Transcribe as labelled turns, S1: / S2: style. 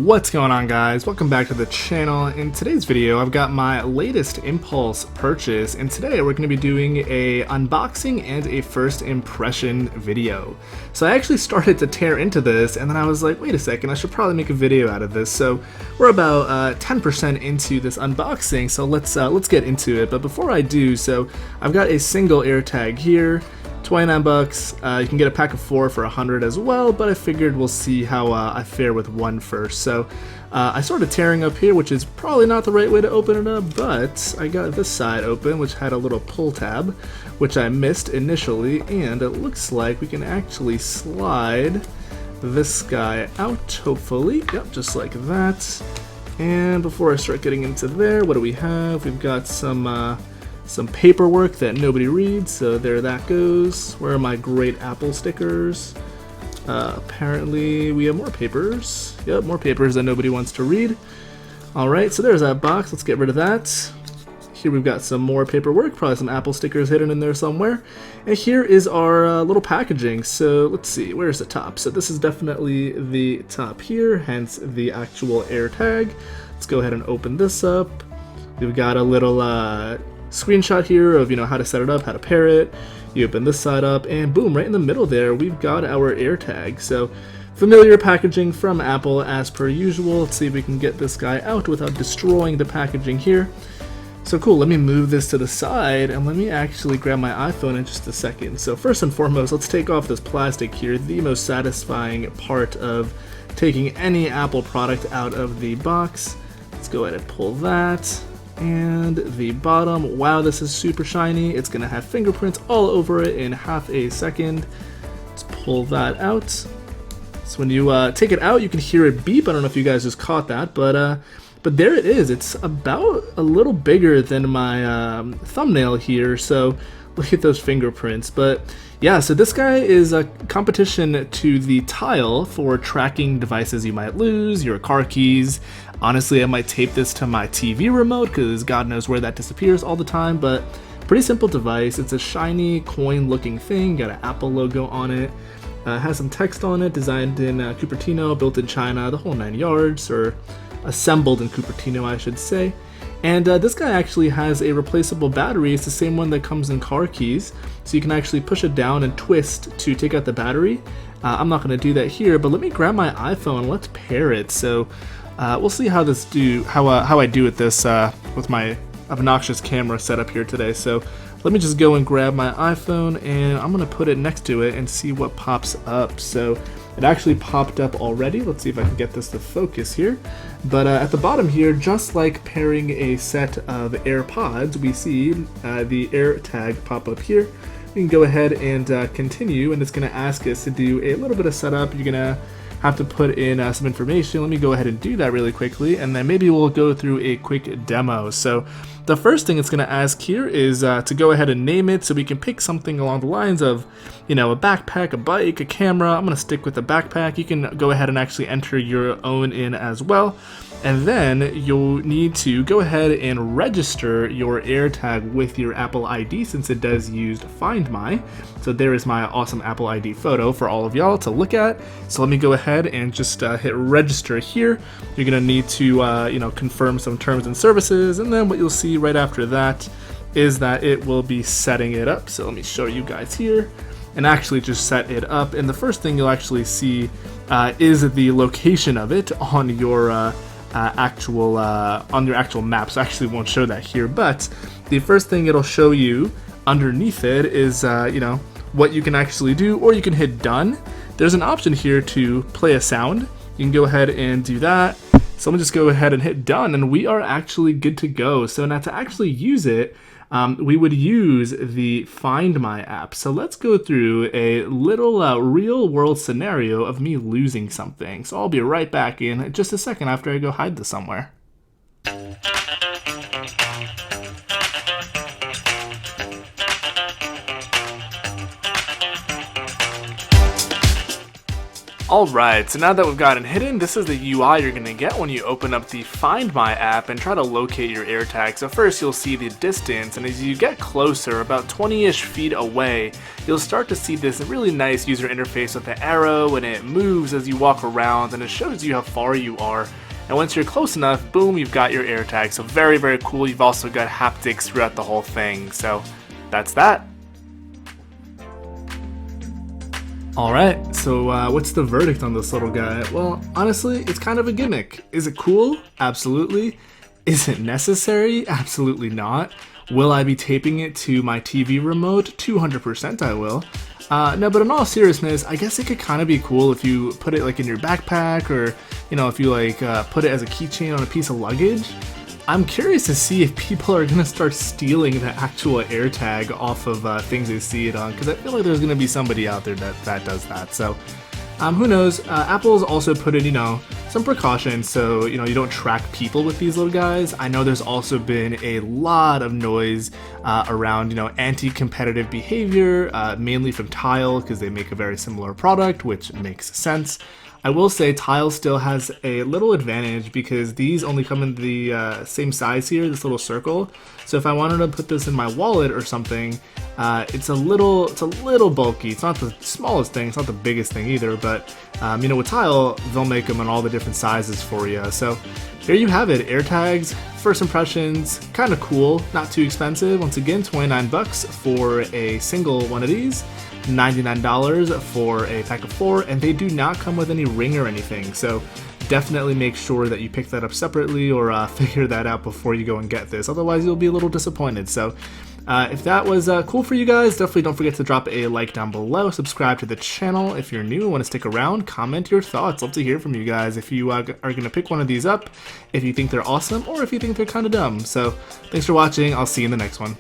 S1: What's going on, guys? Welcome back to the channel. In today's video I've got my latest impulse purchase, and today we're going to be doing a unboxing and a first impression video. So I actually started to tear into this and then I was like, wait a second, I should probably make a video out of this. So we're about 10% into this unboxing, so let's get into it. But before I do so, I've got a single AirTag here, 29 bucks. You can get a pack of 4 for 100 as well, but I figured we'll see how I fare with one first. So I started tearing up here, which is probably not the right way to open it up, but I got this side open, which had a little pull tab, which I missed initially, and it looks like we can actually slide this guy out, hopefully. Yep, just like that. And before I start getting into there, what do we have? We've got some paperwork that nobody reads, so there that goes. Where are my great Apple stickers? Apparently we have more papers. Yep, more papers that nobody wants to read. Alright, so there's that box. Let's get rid of that. Here we've got some more paperwork, probably some Apple stickers hidden in there somewhere. And here is our little packaging. So let's see, where's the top? So this is definitely the top here, hence the actual AirTag. Let's go ahead and open this up. We've got a little screenshot here of how to set it up, how to pair it. You open this side up and boom, right in the middle there we've got our AirTag. So familiar packaging from Apple as per usual. Let's see if we can get this guy out without destroying the packaging here. So cool, let me move this to the side and let me actually grab my iPhone in just a second. So first and foremost, let's take off this plastic here, the most satisfying part of taking any Apple product out of the box. Let's go ahead and pull that. And the bottom, wow, this is super shiny. It's gonna have fingerprints all over it in half a second. Let's pull that out. So when you take it out, you can hear it beep. I don't know if you guys just caught that, but there it is. It's about a little bigger than my thumbnail here, so look at those fingerprints. But yeah, so this guy is a competition to the Tile for tracking devices you might lose, your car keys. Honestly, I might tape this to my TV remote because God knows where that disappears all the time, but pretty simple device. It's a shiny coin looking thing, got an Apple logo on it, has some text on it, designed in Cupertino, built in China, the whole 9 yards, or assembled in Cupertino I should say. And this guy actually has a replaceable battery. It's the same one that comes in car keys, so you can actually push it down and twist to take out the battery. I'm not going to do that here, but let me grab my iPhone and let's pair it. So we'll see how I do with this with my obnoxious camera setup here today. So let me just go and grab my iPhone and I'm going to put it next to it and see what pops up. So it actually popped up already. Let's see if I can get this to focus here. But at the bottom here, just like pairing a set of AirPods, we see the AirTag pop up here. We can go ahead and continue, and it's going to ask us to do a little bit of setup. You're going to have to put in some information. Let me go ahead and do that really quickly, and then maybe we'll go through a quick demo. So the first thing it's going to ask here is to go ahead and name it, so we can pick something along the lines of, a backpack, a bike, a camera. I'm going to stick with the backpack. You can go ahead and actually enter your own in as well. And then you'll need to go ahead and register your AirTag with your Apple ID, since it does use Find My. So there is my awesome Apple ID photo for all of y'all to look at. So let me go ahead and just hit register here. You're gonna need to confirm some terms and services, and then what you'll see right after that is that it will be setting it up. So let me show you guys here and actually just set it up. And the first thing you'll actually see is the location of it on your actual map. So I actually won't show that here, but the first thing it'll show you underneath it is what you can actually do, or you can hit done. There's an option here to play a sound. You can go ahead and do that. So I'm gonna just go ahead and hit done, and we are actually good to go. So now to actually use it, we would use the Find My app. So let's go through a little real world scenario of me losing something. So I'll be right back in just a second after I go hide this somewhere. Alright, so now that we've got it hidden, this is the UI you're going to get when you open up the Find My app and try to locate your AirTag. So first you'll see the distance, and as you get closer, about 20-ish feet away, you'll start to see this really nice user interface with the arrow, and it moves as you walk around, and it shows you how far you are. And once you're close enough, boom, you've got your AirTag. So very, very cool. You've also got haptics throughout the whole thing. So that's that. Alright, so what's the verdict on this little guy? Well, honestly, it's kind of a gimmick. Is it cool? Absolutely. Is it necessary? Absolutely not. Will I be taping it to my TV remote? 200% I will. No, but in all seriousness, I guess it could kind of be cool if you put it like in your backpack, or, you know, if you like put it as a keychain on a piece of luggage. I'm curious to see if people are going to start stealing the actual AirTag off of things they see it on, because I feel like there's going to be somebody out there that does that. So who knows? Apple's also put in, you know, some precautions so, you know, you don't track people with these little guys. I know there's also been a lot of noise around, you know, anti-competitive behavior, mainly from Tile, because they make a very similar product, which makes sense. I will say Tile still has a little advantage because these only come in the same size here, this little circle. So if I wanted to put this in my wallet or something, it's a little bulky. It's not the smallest thing, it's not the biggest thing either, but you know, with Tile, they'll make them in all the different sizes for you. So here you have it, AirTags, first impressions, kind of cool, not too expensive. Once again, 29 bucks for a single one of these. $99 for a pack of 4, and they do not come with any ring or anything, so definitely make sure that you pick that up separately or figure that out before you go and get this, otherwise you'll be a little disappointed. So if that was cool for you guys, definitely don't forget to drop a like down below, subscribe to the channel if you're new and want to stick around, comment your thoughts. Love to hear from you guys if you are going to pick one of these up, if you think they're awesome, or if you think they're kind of dumb. So thanks for watching, I'll see you in the next one.